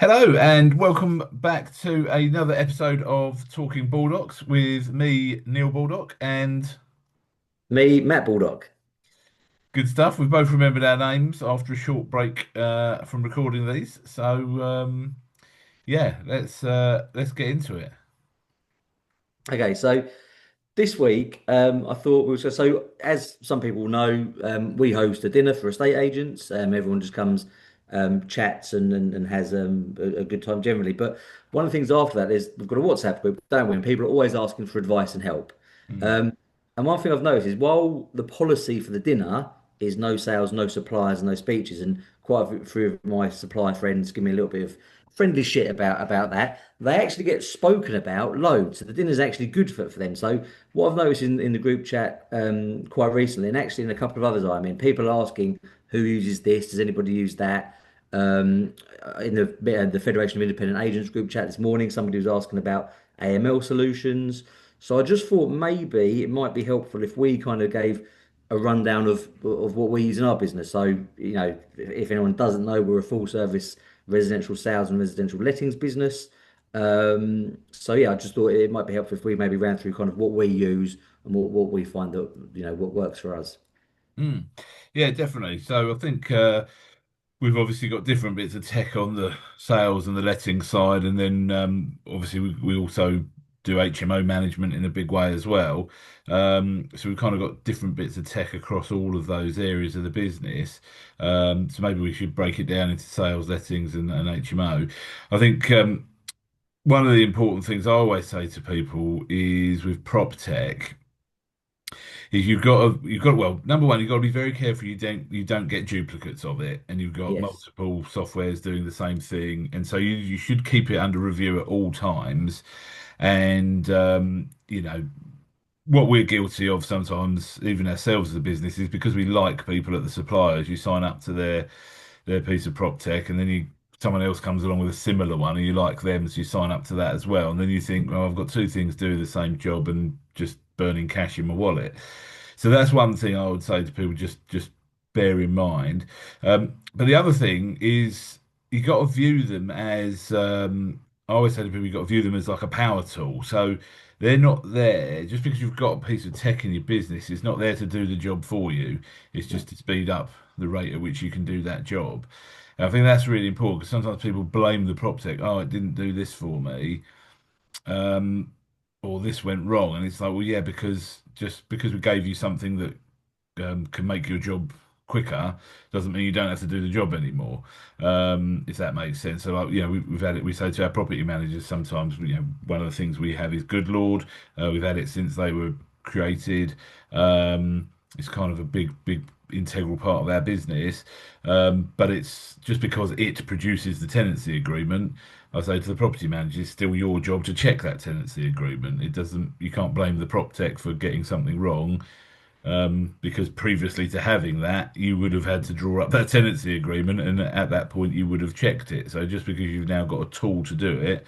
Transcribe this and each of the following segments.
Hello and welcome back to another episode of Talking Baldocks with me, Neil Baldock, and Me, Matt Baldock. good stuff. We've both remembered our names after a short break from recording these. Yeah, let's get into it. Okay, so this week, I thought we was so as some people know, we host a dinner for estate agents. Everyone just comes, chats and has a good time generally. But one of the things after that is we've got a WhatsApp group, don't we? And people are always asking for advice and help. Mm. Um, and one thing I've noticed is while the policy for the dinner is no sales, no suppliers, no speeches, and quite a few of my supplier friends give me a little bit of friendly shit about that. They actually get spoken about loads. So the dinner's actually good for them. So what I've noticed in the group chat quite recently, and actually in a couple of others I'm in, people are asking who uses this, does anybody use that? Um, in the Federation of Independent Agents group chat this morning, somebody was asking about AML solutions. So I just thought maybe it might be helpful if we kind of gave a rundown of what we use in our business. So, if anyone doesn't know, we're a full service residential sales and residential lettings business. So yeah, I just thought it might be helpful if we maybe ran through kind of what we use and what we find that, what works for us. Mm. Yeah, definitely. So I think we've obviously got different bits of tech on the sales and the letting side, and then obviously we also do HMO management in a big way as well. So we've kind of got different bits of tech across all of those areas of the business. So maybe we should break it down into sales, lettings, and HMO. I think one of the important things I always say to people is with prop tech is you've got well, number one, you've got to be very careful you don't get duplicates of it, and you've got Yes. multiple softwares doing the same thing, and so you should keep it under review at all times. And what we're guilty of sometimes, even ourselves as a business, is because we like people at the suppliers. You sign up to their piece of prop tech, and then someone else comes along with a similar one, and you like them, so you sign up to that as well. And then you think, well, I've got two things doing the same job and just burning cash in my wallet. So that's one thing I would say to people, just bear in mind. But the other thing is you got to view them as I always say to people, you got to view them as like a power tool. So they're not there just because you've got a piece of tech in your business. It's not there to do the job for you. It's No. just to speed up the rate at which you can do that job. And I think that's really important because sometimes people blame the prop tech. Oh, it didn't do this for me, um, or this went wrong. And it's like, well, yeah, because just because we gave you something that can make your job quicker doesn't mean you don't have to do the job anymore. If that makes sense. So, like, we've had it. We say to our property managers sometimes, one of the things we have is good Lord. We've had it since they were created. It's kind of a big integral part of our business. But it's just because it produces the tenancy agreement. I say to the property manager, it's still your job to check that tenancy agreement. It doesn't, you can't blame the prop tech for getting something wrong because previously to having that, you would have had to draw up that tenancy agreement, and at that point, you would have checked it. So just because you've now got a tool to do it,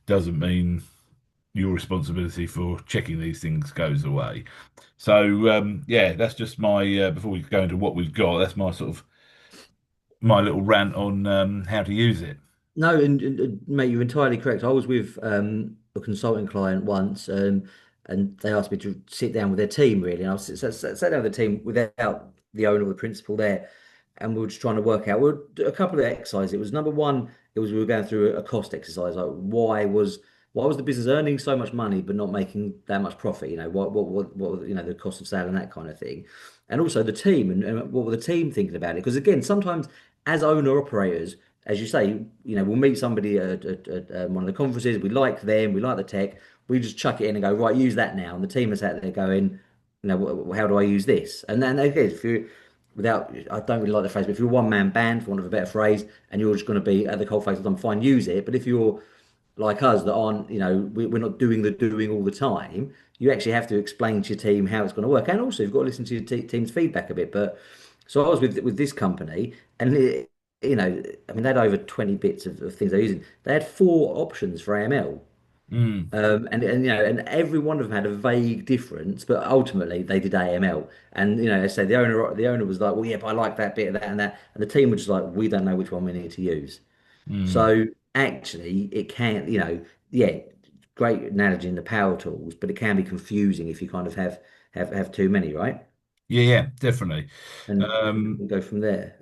doesn't mean your responsibility for checking these things goes away. So yeah, that's just my before we go into what we've got, that's my sort of my little rant on how to use it. No, mate, you're entirely correct. I was with a consulting client once, and they asked me to sit down with their team, really. And I was sat down with the team without the owner or the principal there, and we were just trying to work out. We were a couple of exercises. It was number one. It was we were going through a cost exercise. Like why was the business earning so much money but not making that much profit? What the cost of sale and that kind of thing, and also the team and what were the team thinking about it? Because again, sometimes as owner operators, as you say, we'll meet somebody at one of the conferences. We like them, we like the tech. We just chuck it in and go, right, use that now. And the team is out there going, how do I use this? And then again, if you without, I don't really like the phrase, but if you're a one man band, for want of a better phrase, and you're just going to be at the cold face all the time, fine, use it. But if you're like us that aren't, we're not doing the doing all the time, you actually have to explain to your team how it's going to work. And also, you've got to listen to your team's feedback a bit. But so I was with this company, and I mean, they had over 20 bits of things they're using. They had four options for AML. Mm, And every one of them had a vague difference, but ultimately they did AML. And I say the owner was like, well, yeah, but I like that bit of that and that, and the team were just like, we don't know which one we need to use. mm, So actually it can, yeah, great analogy in the power tools, but it can be confusing if you kind of have too many, right? Yeah, yeah, definitely. And Um, go from there.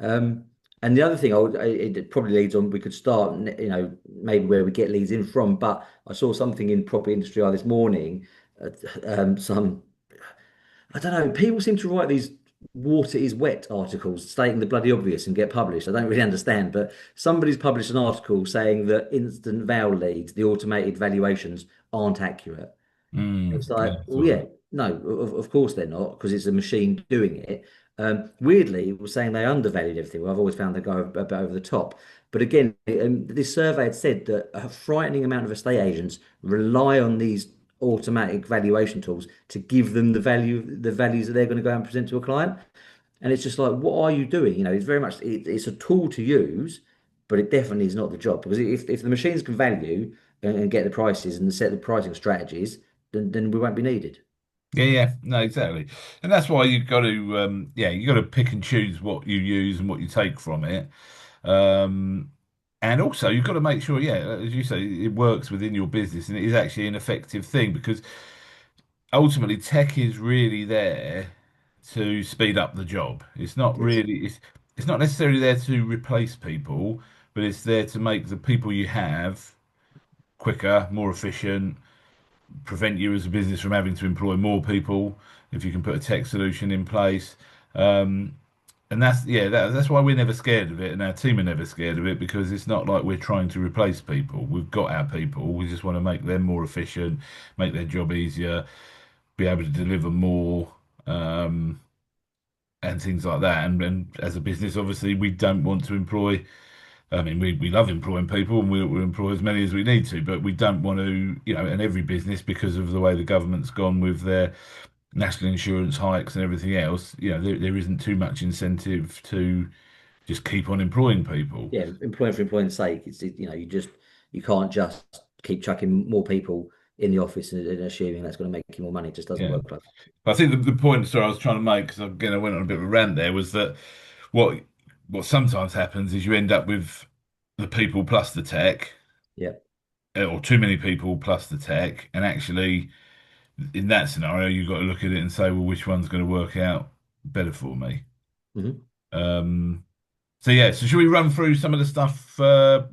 And the other thing, it probably leads on. We could start, maybe where we get leads in from. But I saw something in property industry this morning. Uh, some I don't know. People seem to write these water is wet articles stating the bloody obvious and get published. I don't really understand, but somebody's published an article saying that instant val leads, the automated valuations, aren't accurate. It's yeah, like, I well, saw yeah, that. no, of course they're not, because it's a machine doing it. Weirdly, it was saying they undervalued everything. Well, I've always found they go a bit over the top. But again, this survey had said that a frightening amount of estate agents rely on these automatic valuation tools to give them the values that they're going to go and present to a client. And it's just like, what are you doing? It's very much it's a tool to use, but it definitely is not the job. Because if the machines can value and get the prices and set the pricing strategies, then we won't be needed. Yeah, yeah, no, exactly, and that's why you've got to, yeah, you got to pick and choose what you use and what you take from it, um, and also you've got to make sure, yeah, as you say, it works within your business and it is actually an effective thing because ultimately tech is really there to speed up the job. It's not Yes. really, it's not necessarily there to replace people, but it's there to make the people you have quicker, more efficient, prevent you as a business from having to employ more people if you can put a tech solution in place. Um, and that's yeah, that's why we're never scared of it, and our team are never scared of it because it's not like we're trying to replace people. We've got our people. We just want to make them more efficient, make their job easier, be able to deliver more, um, and things like that. And as a business, obviously, we don't want to employ. I mean, we love employing people and we'll employ as many as we need to, but we don't want to, and every business, because of the way the government's gone with their national insurance hikes and everything else, there isn't too much incentive to just keep on employing people. Yeah, employing for employing's sake, you can't just keep chucking more people in the office and assuming that's going to make you more money. It just doesn't Yeah. work like I think the point, sorry, I was trying to make, because again, I went on a bit of a rant there, was that what what sometimes happens is you end up with the people plus the tech, yeah. or too many people plus the tech, and actually in that scenario, you've got to look at it and say, well, which one's going to work out better for me? Hmm. Um, so yeah, so should we run through some of the stuff that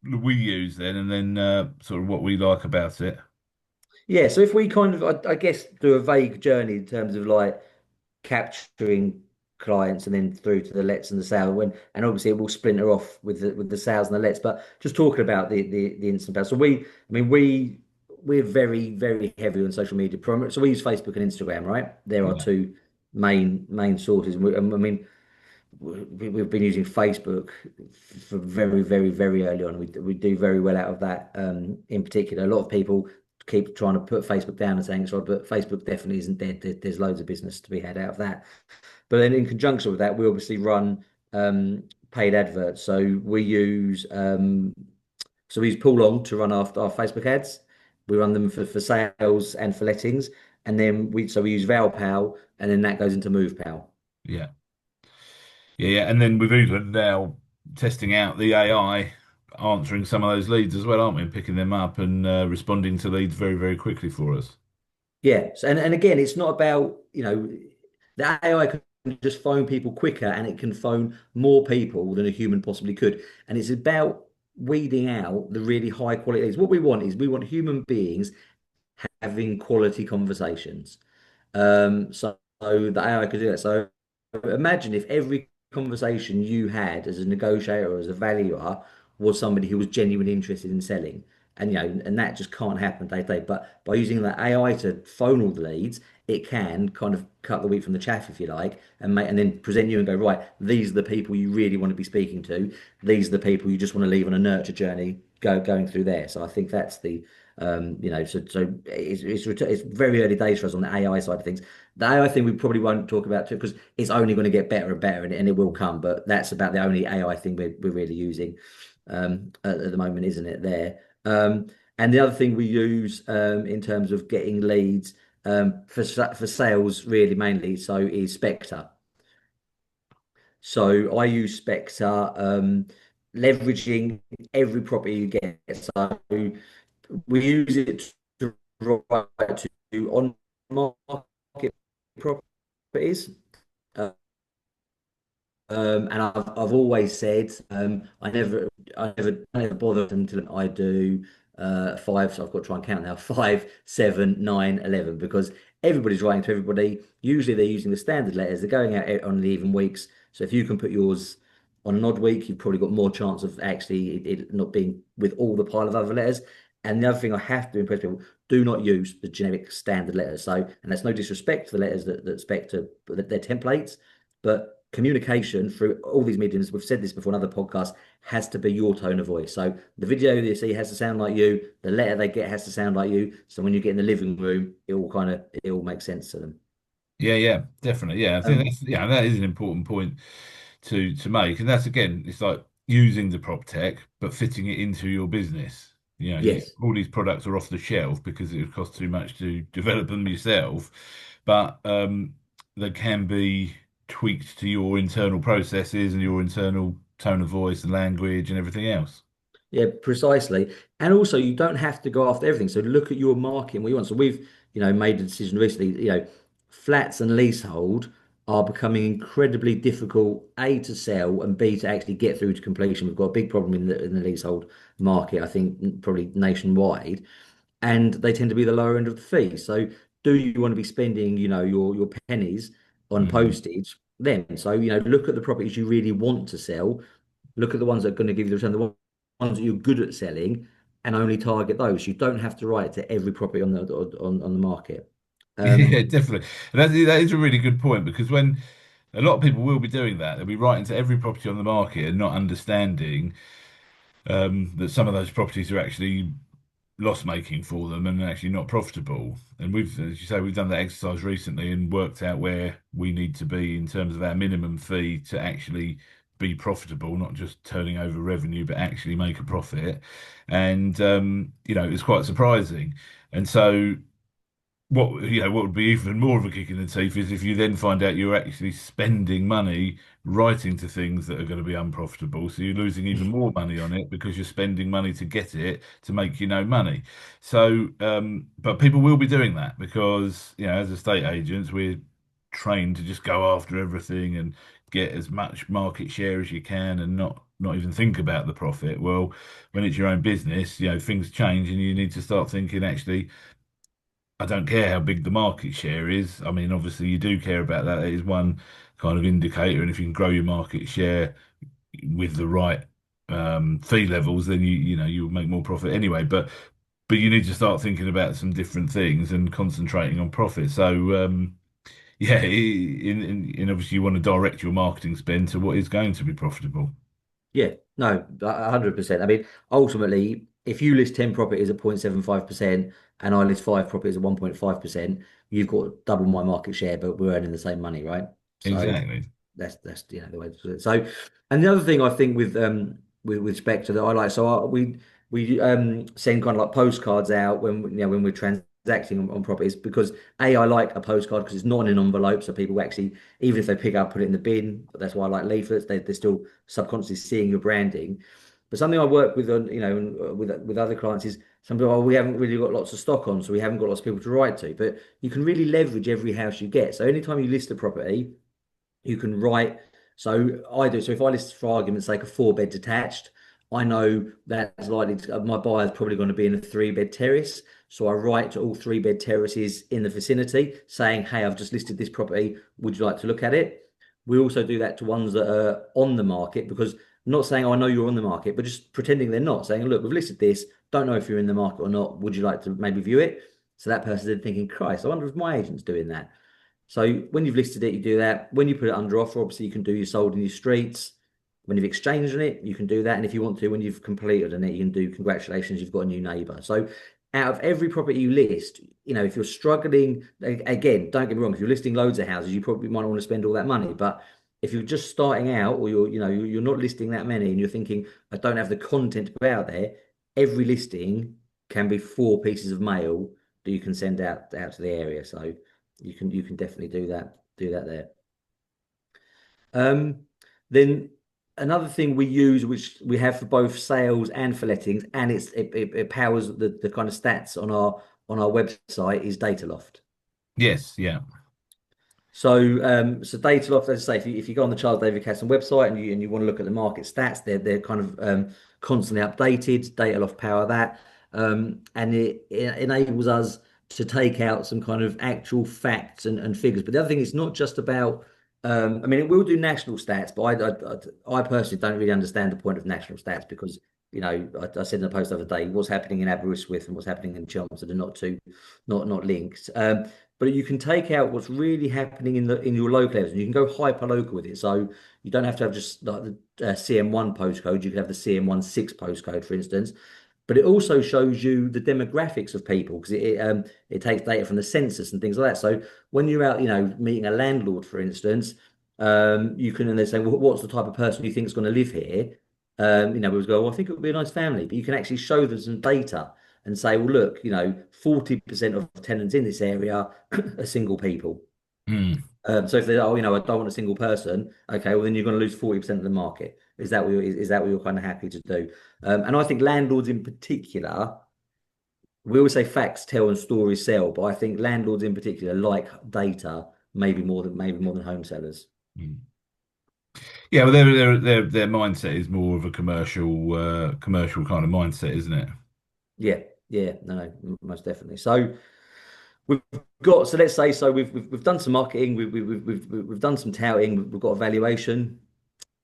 we use then, and then sort of what we like about it? Yeah, so if we kind of, I guess, do a vague journey in terms of like capturing clients and then through to the lets and the sale and obviously it will splinter off with the sales and the lets, but just talking about the instant sales. So we're very heavy on social media. So we use Facebook and Instagram, right? There are Yeah, two main sources. I mean, we've been using Facebook for very early on. We do very well out of that. In particular, a lot of people keep trying to put Facebook down and saying it's right, but Facebook definitely isn't dead. There's loads of business to be had out of that. But then in conjunction with that, we obviously run paid adverts. So we use Pull On to run our Facebook ads. We run them for sales and for lettings, and then we use ValPal, and then that goes into MovePal. yeah, yeah. And then we've even now testing out the AI answering some of those leads as well, aren't we? And picking them up and responding to leads very quickly for us. Yeah, and again, it's not about, the AI can just phone people quicker and it can phone more people than a human possibly could. And it's about weeding out the really high quality leads. What we want is we want human beings having quality conversations. So the AI could do that. So imagine if every conversation you had as a negotiator or as a valuer was somebody who was genuinely interested in selling. And that just can't happen day to day. But by using the AI to phone all the leads, it can kind of cut the wheat from the chaff, if you like, and then present you and go, right, these are the people you really want to be speaking to. These are the people you just want to leave on a nurture journey going through there. So I think that's so it's very early days for us on the AI side of things. The AI thing we probably won't talk about too because it's only going to get better and better and it will come. But that's about the only AI thing we're really using at the moment, isn't it? There. And the other thing we use in terms of getting leads for sales, really mainly, so is Spectre. So I use Spectre. leveraging every property you get. So we use it to write to on market properties. Uh, and I've always said I never bother until I do five. So I've got to try and count now: 5, 7, 9, 11. Because everybody's writing to everybody. Usually they're using the standard letters. They're going out on the even weeks. So if you can put yours on an odd week, you've probably got more chance of actually it not being with all the pile of other letters. And the other thing I have to impress people: do not use the generic standard letters. So, and that's no disrespect to the letters that spec to their templates, but communication through all these mediums, we've said this before in other podcasts, has to be your tone of voice. So the video they see has to sound like you, the letter they get has to sound like you. So when you get in the living room, it all makes sense to them. Yeah, yeah, definitely. Yeah, I think Um, that's that is an important point to make, and that's again, it's like using the prop tech but fitting it into your business. yes. All these products are off the shelf because it would cost too much to develop them yourself, but they can be tweaked to your internal processes and your internal tone of voice and language and everything else. Yeah, precisely. And also, you don't have to go after everything. So look at your market and what you want. So we've, made a decision recently. Flats and leasehold are becoming incredibly difficult, A, to sell, and B, to actually get through to completion. We've got a big problem in the leasehold market, I think, probably nationwide, and they tend to be the lower end of the fee. So do you want to be spending, your pennies on Mm. postage? Then, so look at the properties you really want to sell, look at the ones that are going to give you the return, the ones that you're good at selling, and only target those. You don't have to write to every property on the market. Yeah, Um, definitely. And that is a really good point because when a lot of people will be doing that, they'll be writing to every property on the market and not understanding that some of those properties are actually loss making for them and actually not profitable. And we've, as you say, we've done that exercise recently and worked out where we need to be in terms of our minimum fee to actually be profitable, not just turning over revenue, but actually make a profit. And it was quite surprising. And so what would be even more of a kick in the teeth is if you then find out you're actually spending money writing to things that are going to be unprofitable. So you're losing even more money on it because you're spending money to get it to make you no money. So, but people will be doing that because, as estate agents, we're trained to just go after everything and get as much market share as you can and not even think about the profit. Well, when it's your own business, things change and you need to start thinking actually I don't care how big the market share is. I mean, obviously, you do care about that. That is one kind of indicator. And if you can grow your market share with the right fee levels, then you'll make more profit anyway. But you need to start thinking about some different things and concentrating on profit. So yeah, in obviously you want to direct your marketing spend to what is going to be profitable. Yeah, no, 100%. I mean, ultimately, if you list 10 properties at 0.75% and I list five properties at 1.5%, you've got double my market share, but we're earning the same money, right? So Exactly. that's the way to do it. So, and the other thing I think with Spectre that I like, so we send kind of like postcards out when we're transacting on properties, because I like a postcard because it's not in an envelope, so people actually, even if they pick up, put it in the bin. But that's why I like leaflets. They're still subconsciously seeing your branding. But something I work with on, with other clients is some people, oh, we haven't really got lots of stock on, so we haven't got lots of people to write to. But you can really leverage every house you get. So anytime you list a property, you can write. So I do. So if I list, for argument's sake, a four-bed detached, I know that's likely to, my buyer's probably going to be in a three-bed terrace. So I write to all three-bed terraces in the vicinity saying, hey, I've just listed this property. Would you like to look at it? We also do that to ones that are on the market, because I'm not saying, oh, I know you're on the market, but just pretending they're not, saying, look, we've listed this. Don't know if you're in the market or not. Would you like to maybe view it? So that person's then thinking, Christ, I wonder if my agent's doing that. So when you've listed it, you do that. When you put it under offer, obviously you can do your sold in your streets. When you've exchanged on it, you can do that. And if you want to, when you've completed on it, you can do congratulations, you've got a new neighbor. So out of every property you list, if you're struggling, again, don't get me wrong, if you're listing loads of houses, you probably might not want to spend all that money. But if you're just starting out, or you're not listing that many and you're thinking, I don't have the content to put out there, every listing can be four pieces of mail that you can send out to the area. So you can definitely do that there. Um, then another thing we use, which we have for both sales and for lettings, and it powers the kind of stats on our website is Data Loft. Yes, yeah. So data loft, as I say, if you go on the Charles David Casson website and you want to look at the market stats, they're kind of constantly updated. Data loft power that, and it enables us to take out some kind of actual facts and figures. But the other thing, it's not just about. I mean, it will do national stats, but I personally don't really understand the point of national stats because I said in the post the other day, what's happening in Aberystwyth and what's happening in Chelmsford are not linked. But you can take out what's really happening in your local areas, and you can go hyper local with it. So you don't have to have just like the CM1 postcode. You can have the CM16 postcode, for instance. But it also shows you the demographics of people because it takes data from the census and things like that. So when you're out, meeting a landlord, for instance, you can and they say, well, what's the type of person you think is going to live here? We would go, well, I think it would be a nice family, but you can actually show them some data and say, well, look, 40% of tenants in this area are single people. Mm, So if they, oh, I don't want a single person, okay, well then you're going to lose 40% of the market. Is that what you're kind of happy to do? And I think landlords in particular, we always say facts tell and stories sell, but I think landlords in particular like data maybe more than home sellers. mm. Yeah, well, their mindset is more of a commercial kind of mindset, isn't it? Yeah, yeah, no, most definitely. So we've got so let's say so we've done some marketing, we've done some touting, we've got evaluation.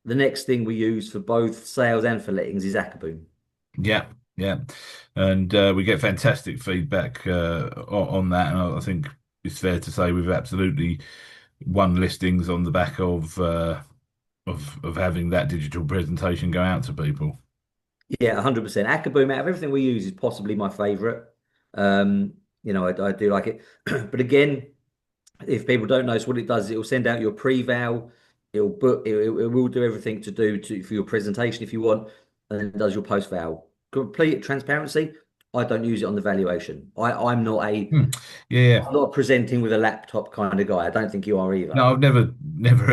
The next thing we use for both sales and for lettings is Akaboom. Yeah, yeah, and we get fantastic feedback on that, and I think it's fair to say we've absolutely won listings on the back of having that digital presentation go out to people. Yeah, 100%. Akaboom, out of everything we use, is possibly my favorite. I do like it. But again, if people don't know, so what it does, it will send out your pre-val, it will do everything for your presentation if you want, and then it does your post-val. Complete transparency, I don't use it on the valuation. Hmm. Yeah, I'm not presenting with a laptop kind of guy. I don't think you are either. no, I've never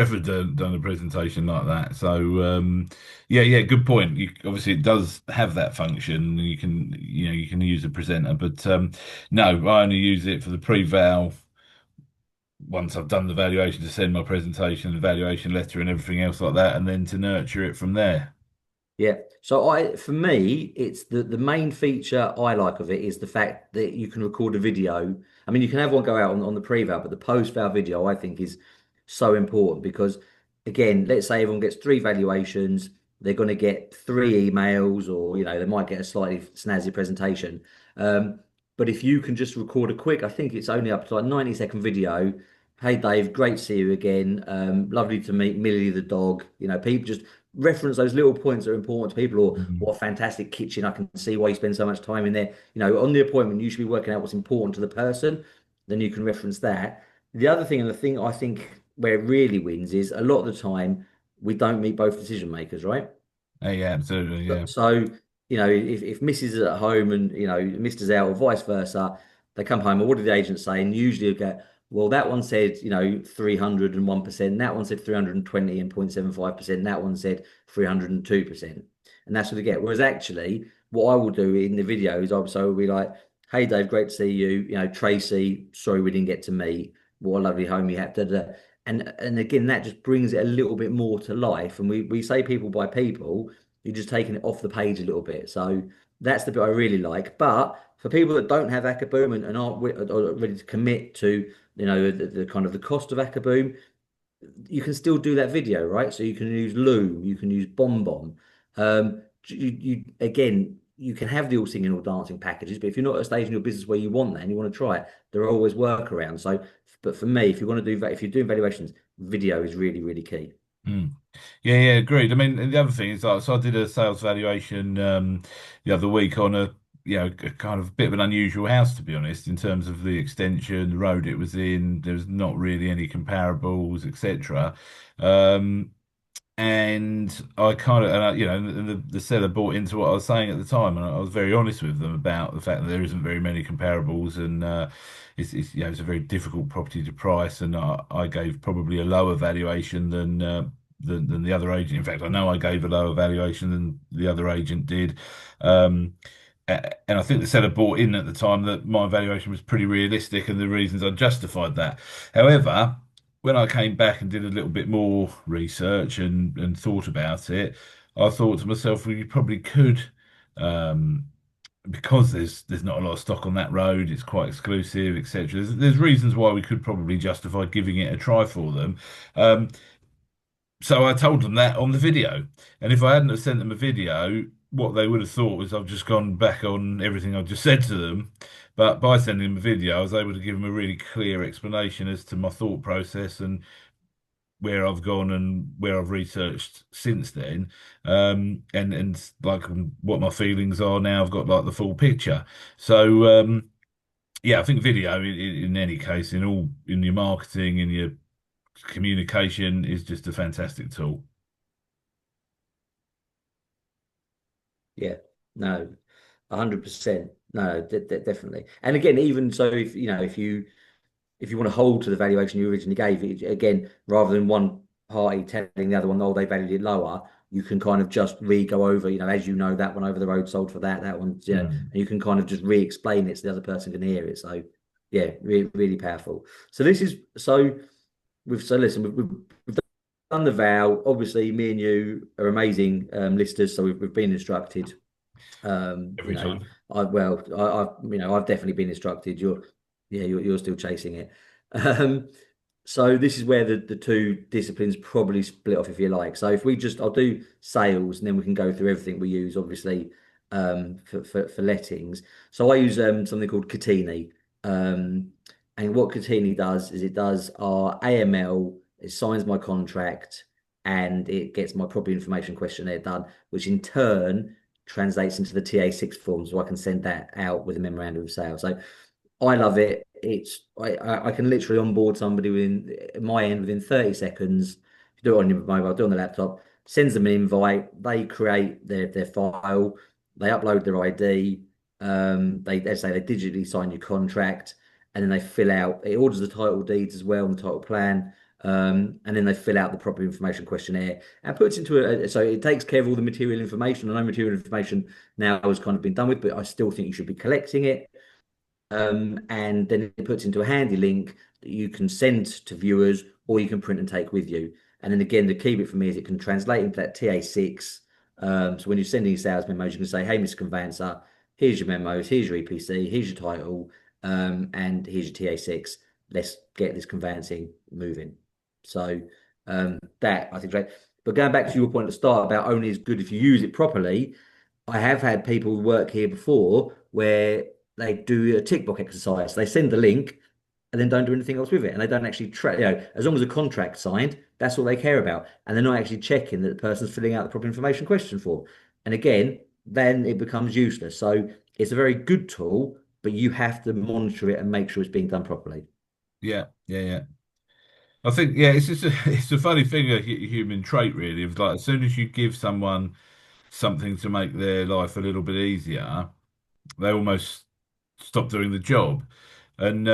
ever done a presentation like that. So yeah, good point. Obviously it does have that function. You can use a presenter, but no, I only use it for the pre-val. Once I've done the valuation to send my presentation, the valuation letter, and everything else like that, and then to nurture it from there. Yeah. For me, it's the main feature I like of it is the fact that you can record a video. I mean, you can have one go out on the pre-val, but the post-val video I think is so important because again, let's say everyone gets three valuations, they're going to get three emails or, they might get a slightly snazzy presentation. Um, but if you can just record a quick, I think it's only up to like 90-second video. Hey Dave, great to see you again. Lovely to meet Millie the dog. People just reference those little points that are important to people, or Mhm. what a fantastic kitchen. I can see why you spend so much time in there. On the appointment, you should be working out what's important to the person. Then you can reference that. The other thing, and the thing I think where it really wins is a lot of the time we don't meet both decision makers, right? Yeah, absolutely. Yeah. So, if Mrs. is at home and, Mr.'s out or vice versa, they come home, or what did the agent say? And usually you get, well, that one said, 301%, that one said 320 and 0.75%, that one said 302%. And that's what they get. Whereas actually, what I will do in the video is I'll be like, hey, Dave, great to see you. Tracy, sorry we didn't get to meet. What a lovely home you had. Da, da, da. And again, that just brings it a little bit more to life. And we say people by people, you're just taking it off the page a little bit. So that's the bit I really like. But for people that don't have Akaboom and are ready to commit to, the kind of the cost of Akaboom, you can still do that video, right? So you can use Loom, you can use BombBomb. Again, you can have the all singing, all dancing packages, but if you're not at a stage in your business where you want that and you want to try it, there are always workarounds. So, but for me, if you want to do that, if you're doing valuations, video is really, really key. Mm. Yeah, agreed. I mean, and the other thing is, like, so I did a sales valuation the other week on a kind of bit of an unusual house, to be honest, in terms of the extension, the road it was in. There's not really any comparables, etc. Um, and I kind of, and the seller bought into what I was saying at the time, and I was very honest with them about the fact that there isn't very many comparables, and it's a very difficult property to price, and I gave probably a lower valuation than than the other agent. In fact, I know I gave a lower valuation than the other agent did. Um, and I think the seller bought in at the time that my valuation was pretty realistic and the reasons I justified that. However, when I came back and did a little bit more research and thought about it, I thought to myself, well, you probably could, um, because there's not a lot of stock on that road, it's quite exclusive, etc. There's reasons why we could probably justify giving it a try for them. Um, so I told them that on the video. And if I hadn't have sent them a video, what they would have thought was I've just gone back on everything I just said to them. But by sending them a video, I was able to give them a really clear explanation as to my thought process and where I've gone and where I've researched since then. And like what my feelings are now, I've got like the full picture. So yeah, I think video in any case, in your marketing, in your communication is just a fantastic tool. Yeah, no, 100%. No, definitely. And again, even so, if you know, if you want to hold to the valuation you originally gave it, again, rather than one party telling the other one, oh, they valued it lower, you can kind of just re-go over, as you know, that one over the road sold for that, that one, Mm. and you can kind of just re-explain it so the other person can hear it. So, yeah, really, really powerful. So this is so listen, we've done the vow. Obviously, me and you are amazing listers, so we've been instructed. Um, you Every know, time. I've definitely been instructed. You're still chasing it. Um, so this is where the two disciplines probably split off, if you like. So if we just, I'll do sales, and then we can go through everything we use, obviously, for lettings. So I use something called Catini. Um, and what Catini does is it does our AML, it signs my contract, and it gets my property information questionnaire done, which in turn translates into the TA6 form, so I can send that out with a memorandum of sale. So I love it. I can literally onboard somebody within my end within 30 seconds. You do it on your mobile, do it on the laptop, sends them an invite, they create their file, they upload their ID, they say they digitally sign your contract, and then they fill out, it orders the title deeds as well and the title plan. And then they fill out the proper information questionnaire and puts into so it takes care of all the material information. I know material information now has kind of been done with, but I still think you should be collecting it. And then it puts into a handy link that you can send to viewers or you can print and take with you. And then again, the key bit for me is it can translate into that TA6. So when you're sending sales memos, you can say, hey, Mr. Conveyancer, here's your memos, here's your EPC, here's your title, and here's your TA6. Let's get this conveyancing moving. So that I think great. But going back to your point at the start about only as good if you use it properly, I have had people work here before where they do a tick box exercise. They send the link and then don't do anything else with it. And they don't actually track, as long as a contract signed, that's all they care about. And they're not actually checking that the person's filling out the proper information question form. And again, then it becomes useless. So it's a very good tool, but you have to monitor it and make sure it's being done properly. Yeah, yeah, yeah. I think yeah, it's just it's a funny thing, a human trait really. Of like as soon as you give someone something to make their life a little bit easier, they almost stop doing the job. And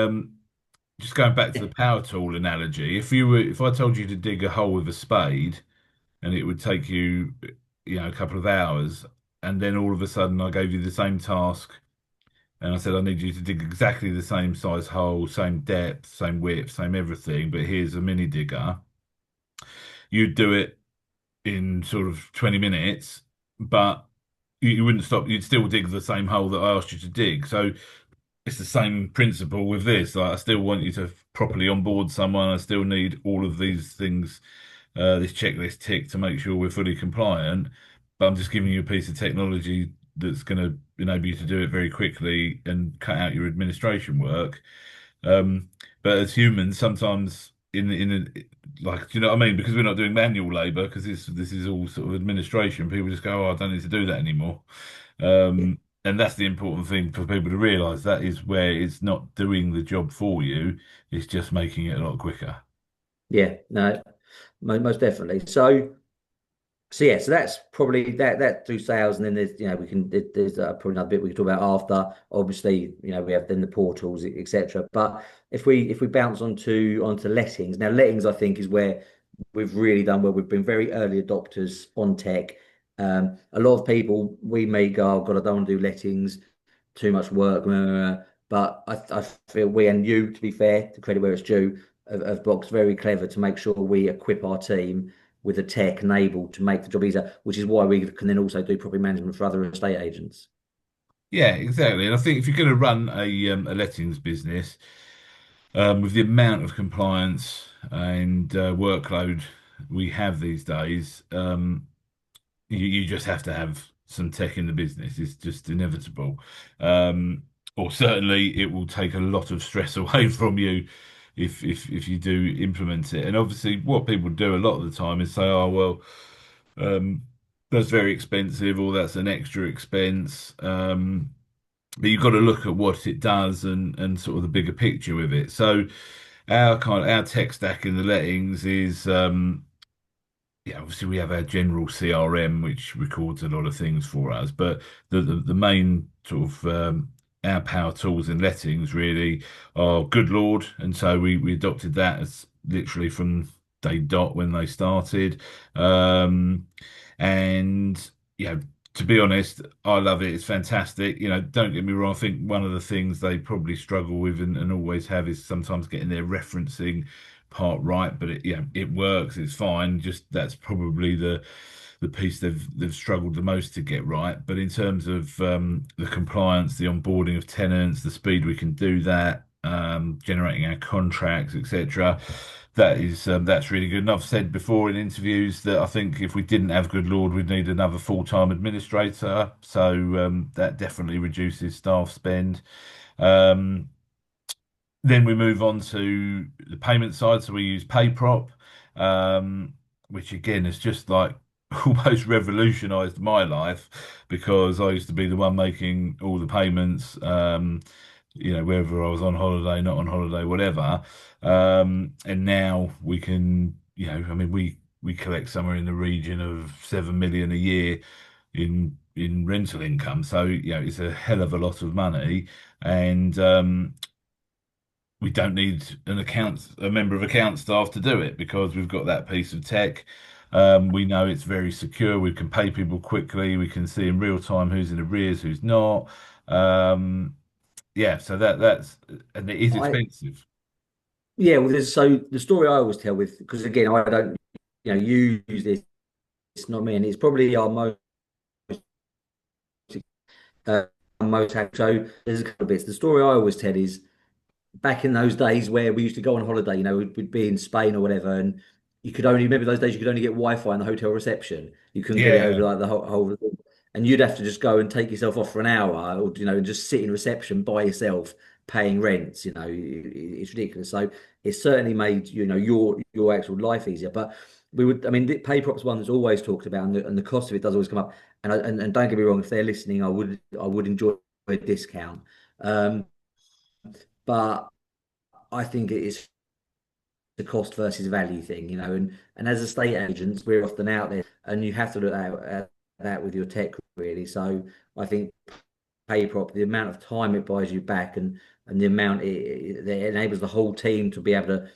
just going back to the power tool analogy, if I told you to dig a hole with a spade and it would take you, a couple of hours, and then all of a sudden I gave you the same task and I said I need you to dig exactly the same size hole, same depth, same width, same everything, but here's a mini digger, you'd do it in sort of 20 minutes, but you wouldn't stop. You'd still dig the same hole that I asked you to dig. So it's the same principle with this. Like, I still want you to properly onboard someone. I still need all of these things, this checklist tick to make sure we're fully compliant. But I'm just giving you a piece of technology that's going to enable you to do it very quickly and cut out your administration work. Um, but as humans, sometimes like, do you know what I mean? Because we're not doing manual labour, because this is all sort of administration. People just go, "Oh, I don't need to do that anymore." Yeah. And that's the important thing for people to realise. That is where it's not doing the job for you; it's just making it a lot quicker. Yeah, no, most definitely. So yeah, so that's probably that through sales, and then there's we can there's probably another bit we can talk about after. Obviously, we have then the portals, etc. But if we bounce onto lettings now, lettings I think is where we've really done well. We've been very early adopters on tech. A lot of people we may go, oh, God, I don't want to do lettings, too much work. But I feel we and you, to be fair, to credit where it's due, have boxed very clever to make sure we equip our team with the tech enabled to make the job easier, which is why we can then also do property management for other estate agents. Yeah, exactly. And I think if you're going to run a lettings business, with the amount of compliance and workload we have these days, you just have to have some tech in the business. It's just inevitable. Um, or certainly it will take a lot of stress away from you if you do implement it. And obviously what people do a lot of the time is say, oh well, um, that's very expensive or that's an extra expense. But you've got to look at what it does and sort of the bigger picture with it. So our tech stack in the lettings is yeah, obviously we have our general CRM which records a lot of things for us, but the main sort of our power tools in lettings really are Good Lord, and so we adopted that as literally from day dot when they started. And you know, to be honest, I love it. It's fantastic. You know, don't get me wrong. I think one of the things they probably struggle with and always have is sometimes getting their referencing part right, but it yeah, it works. It's fine. Just that's probably the piece they've struggled the most to get right. But in terms of the compliance, the onboarding of tenants, the speed we can do that, generating our contracts, etc. That's really good. And I've said before in interviews that I think if we didn't have Good Lord, we'd need another full-time administrator. So that definitely reduces staff spend. Um, then we move on to the payment side. So we use PayProp, which again is just like almost revolutionized my life because I used to be the one making all the payments, whether I was on holiday, not on holiday, whatever. And now we can, I mean, we collect somewhere in the region of 7 million a year in rental income. So, it's a hell of a lot of money. And we don't need a member of account staff to do it because we've got that piece of tech. We know it's very secure. We can pay people quickly. We can see in real time who's in arrears, who's not. Um, yeah, so that's and it is I expensive. Yeah, well, so the story I always tell with because again I don't you use this, it's not me, and it's probably our uh, most happy. So there's a couple of bits. The story I always tell is back in those days where we used to go on holiday, we'd be in Spain or whatever, and you could only remember those days you could only get Wi-Fi in the hotel reception. You couldn't get it over Yeah, like the whole and you'd have to just go and take yourself off for an hour, or and just sit in reception by yourself paying rents. It's ridiculous. So it certainly made your actual life easier. But I mean, the pay props one that's always talked about, and the cost of it does always come up. And don't get me wrong, if they're listening, I would enjoy a discount. Um, but I think it is the cost versus value thing, and as estate agents, we're often out there, and you have to look at that with your tech really. So I think PayProp, the amount of time it buys you back, and the amount that enables the whole team to be able to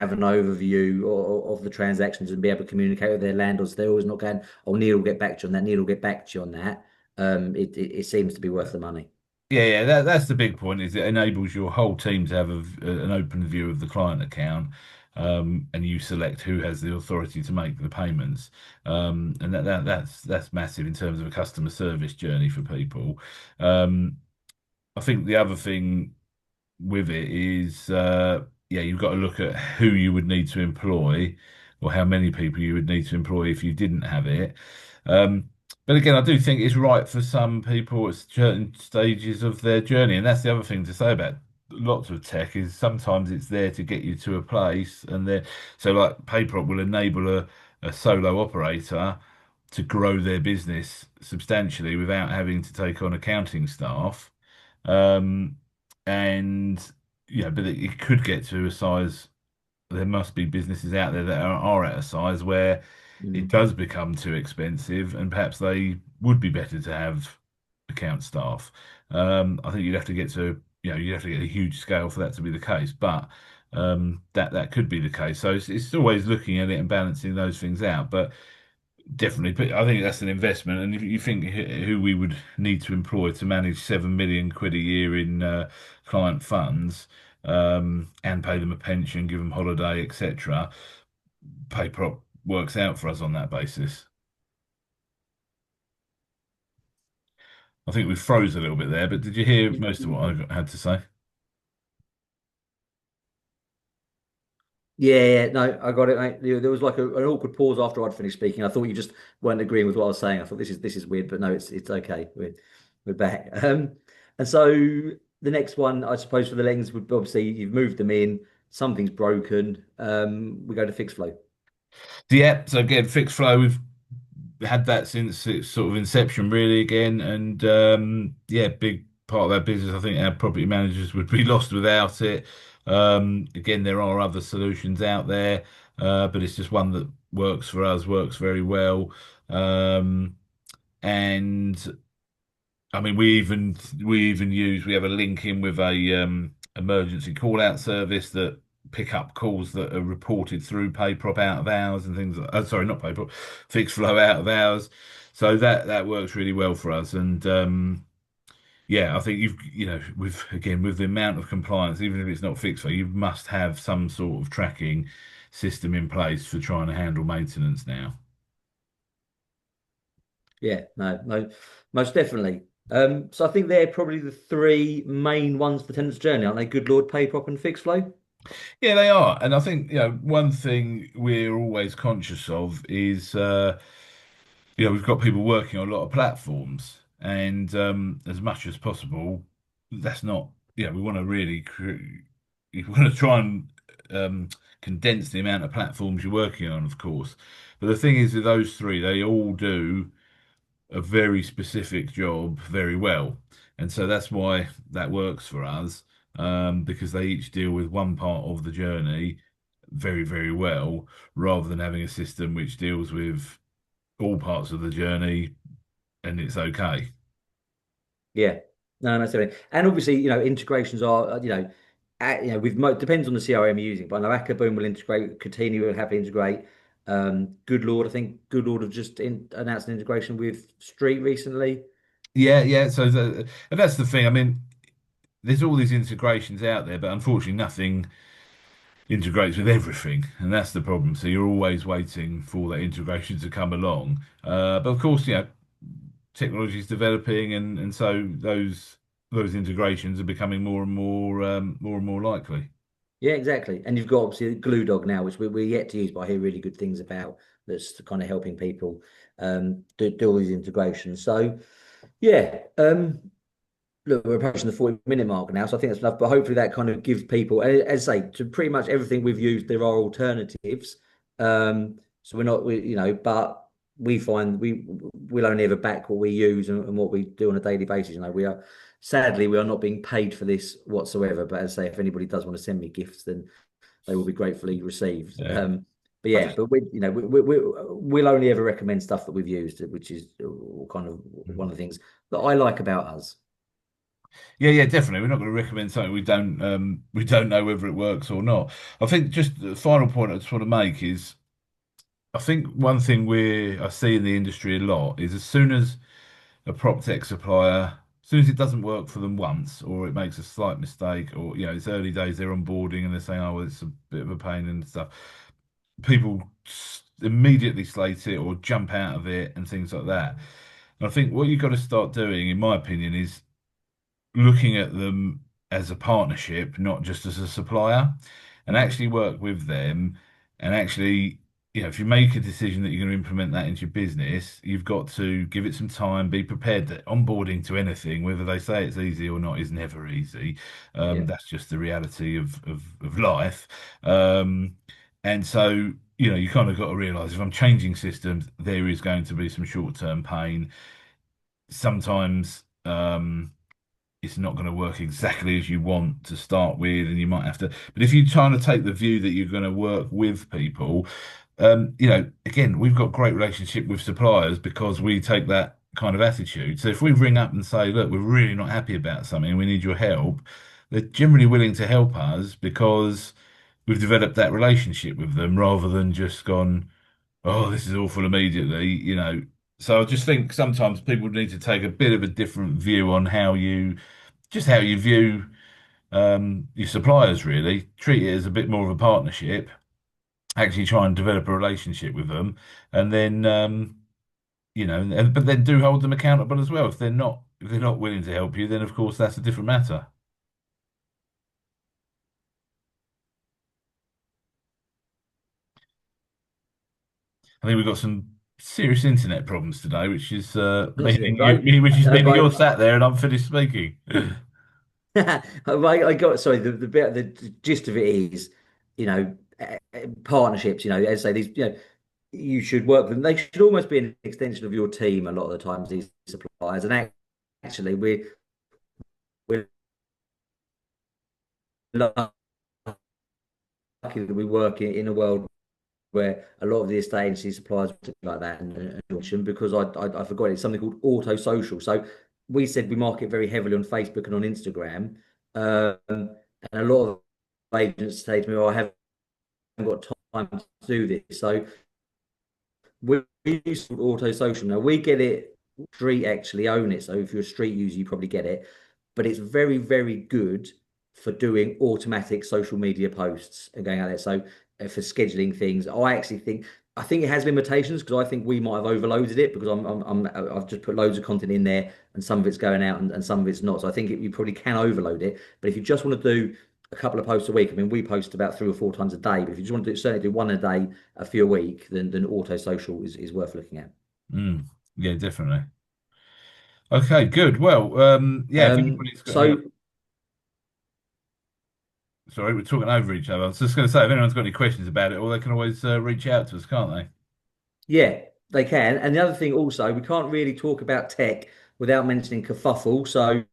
have an overview of the transactions and be able to communicate with their landlords. They're always not going, "Oh, Neil will get back to you on that. Neil will get back to you on that." It seems to be worth the money. yeah. That's the big point. Is it enables your whole team to have an open view of the client account, and you select who has the authority to make the payments. And that's massive in terms of a customer service journey for people. Um, I think the other thing with it is, yeah, you've got to look at who you would need to employ or how many people you would need to employ if you didn't have it. Um, but again, I do think it's right for some people at certain stages of their journey. And that's the other thing to say about lots of tech is sometimes it's there to get you to a place and there. So like PayProp will enable a solo operator to grow their business substantially without having to take on accounting staff. Um, and but it could get to a size. There must be businesses out there that are at a size where it Mm. does become too expensive, and perhaps they would be better to have account staff. I think you'd have to get to, you'd have to get a huge scale for that to be the case. But that could be the case. So it's always looking at it and balancing those things out. But definitely, but I think that's an investment. And if you think who we would need to employ to manage 7 million quid a year in client funds, and pay them a pension, give them holiday, etc., PayProp works out for us on that basis. I think we froze a little bit there, but did you hear most of what I had to say? Yeah, yeah, no, I got it, mate. There was like an awkward pause after I'd finished speaking. I thought you just weren't agreeing with what I was saying. I thought this is weird, but no, it's okay. We're back. And so the next one, I suppose, for the lens would obviously you've moved them in, something's broken. We go to fixed flow. Yeah, so again, fixed flow, we've had that since its sort of inception, really, again. And yeah, big part of our business. I think our property managers would be lost without it. Again, there are other solutions out there, but it's just one that works for us, works very well. And I mean, we even use we have a link in with a emergency call out service that pick up calls that are reported through PayProp out of hours and things. Sorry, not PayProp, fixed flow out of hours. So that works really well for us. And yeah, I think with again with the amount of compliance, even if it's not fixed flow, you must have some sort of tracking system in place for trying to handle maintenance now. Yeah, no, no, most definitely. So I think they're probably the three main ones for tenants journey, aren't they? Good Lord, PayProp, and fixed flow. Yeah, they are. And I think, one thing we're always conscious of is, we've got people working on a lot of platforms. And as much as possible, that's not, we want to really, we want to try and um, condense the amount of platforms you're working on, of course. But the thing is, with those three, they all do a very specific job very well. And so that's why that works for us, because they each deal with one part of the journey very, very well, rather than having a system which deals with all parts of the journey and it's okay. Yeah, no, no, definitely. And obviously, integrations are, with depends on the CRM you're using, but I know Akaboom will integrate, Catini will happily integrate. Good Lord, I think Good Lord have just announced an integration with Street recently. Yeah, yeah. And that's the thing. I mean, there's all these integrations out there, but unfortunately, nothing integrates with everything, and that's the problem. So you're always waiting for that integration to come along. But of course, technology is developing, and so those integrations are becoming more and more likely. Yeah, exactly. And you've got obviously Glue Dog now, which we're yet to use, but I hear really good things about. That's kind of helping people do all these integrations. So yeah, look, we're approaching the 40-minute mark now, so I think that's enough. But hopefully that kind of gives people, as I say, to pretty much everything we've used, there are alternatives. So we're not, but we find we'll only ever back what we use and what we do on a daily basis. Sadly, we are not being paid for this whatsoever. But as I say, if anybody does want to send me gifts, then they will be gratefully received. Yeah. But I yeah, just, but we'll only ever recommend stuff that we've used, which is kind of one of the things that I like about us. yeah, yeah, definitely. We're not going to recommend something we don't know whether it works or not. I think just the final point I just want to make is I think one thing I see in the industry a lot is as soon as a prop tech supplier, as soon as it doesn't work for them once, or it makes a slight mistake, or it's early days, they're onboarding and they're saying, "Oh, well, it's a bit of a pain and stuff." People immediately slate it or jump out of it and things like that. And I think what you've got to start doing, in my opinion, is looking at them as a partnership, not just as a supplier, and actually work with them. And actually, if you make a decision that you're going to implement that into your business, you've got to give it some time, be prepared that onboarding to anything, whether they say it's easy or not, is never easy. Yeah. That's just the reality of life. Um, and so, you kind of got to realize if I'm changing systems, there is going to be some short-term pain. Sometimes, it's not going to work exactly as you want to start with, and you might have to. But if you're trying to take the view that you're going to work with people, again, we've got great relationship with suppliers because we take that kind of attitude. So if we ring up and say, "Look, we're really not happy about something, we need your help," they're generally willing to help us because we've developed that relationship with them rather than just gone, oh, this is awful immediately, you know. So I just think sometimes people need to take a bit of a different view on how you view your suppliers, really. Treat it as a bit more of a partnership, actually try and develop a relationship with them, and then, but then do hold them accountable as well. If they're not willing to help you, then of course that's a different matter. I think we've got some serious internet problems today, which is Honestly, I, which is meaning you're I, sat there and I'm finished speaking. I got sorry. The gist of it is, partnerships. As I say, these, you should work with them. They should almost be an extension of your team a lot of the times. These suppliers, and actually, we're lucky that we work in a world where a lot of the estate agency suppliers like that and because I forgot it's something called auto social. So we said we market very heavily on Facebook and on Instagram, and a lot of agents say to me, "Oh, I haven't got time to do this." So we use auto social now. We get it. Street actually own it. So if you're a street user, you probably get it. But it's very, very good for doing automatic social media posts and going out there. So for scheduling things, I think it has limitations because I think we might have overloaded it because I've just put loads of content in there and some of it's going out and some of it's not. So I think you probably can overload it. But if you just want to do a couple of posts a week, I mean, we post about 3 or 4 times a day. But if you just want to certainly do one a day, a few a week, then auto social is worth looking at. Mm, yeah, definitely. Okay, good. Well, yeah, if anybody's got any, So sorry, we're talking over each other. I was just going to say, if anyone's got any questions about it, or they can always reach out to us, can't they? yeah, they can. And the other thing also, we can't really talk about tech without mentioning kerfuffle. So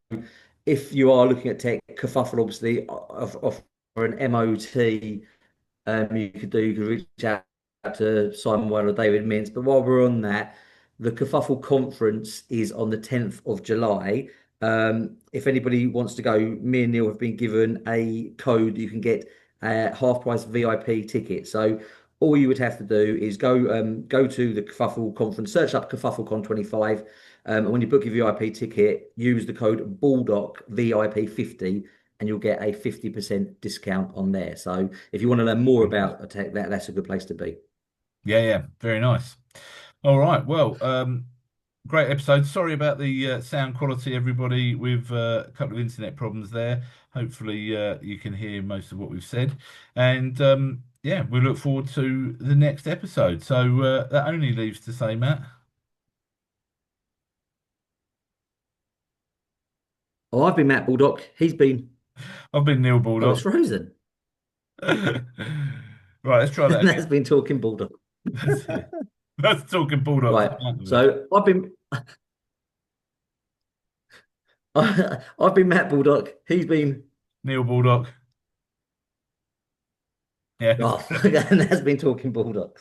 if you are looking at tech, kerfuffle obviously offer an MOT. You could reach out to Simon Weil or David Mintz. But while we're on that, the Kerfuffle conference is on the 10th of July. If anybody wants to go, me and Neil have been given a code you can get a half price VIP ticket. So all you would have to do is go to the Kerfuffle conference, search up KerfuffleCon 25. And when you book your VIP ticket, use the code Baldock VIP 50 and you'll get a 50% discount on there. So if you want to learn more about a tech, that's a good place to be. Yeah, yeah, very nice. All right, well, great episode. Sorry about the sound quality, everybody. With a couple of internet problems there. Hopefully, you can hear most of what we've said, and yeah, we look forward to the next episode. So that only leaves to say, Matt, Oh, I've been Matt Baldock. He's been, I've been Neil oh, it's Baldock. frozen. Right, let's try that And again. that's been talking Baldock. That's it. That's talking Bulldogs. Right. So I've been Matt Baldock. He's been, Neil Baldock. Yes. oh, and that's been talking Baldock.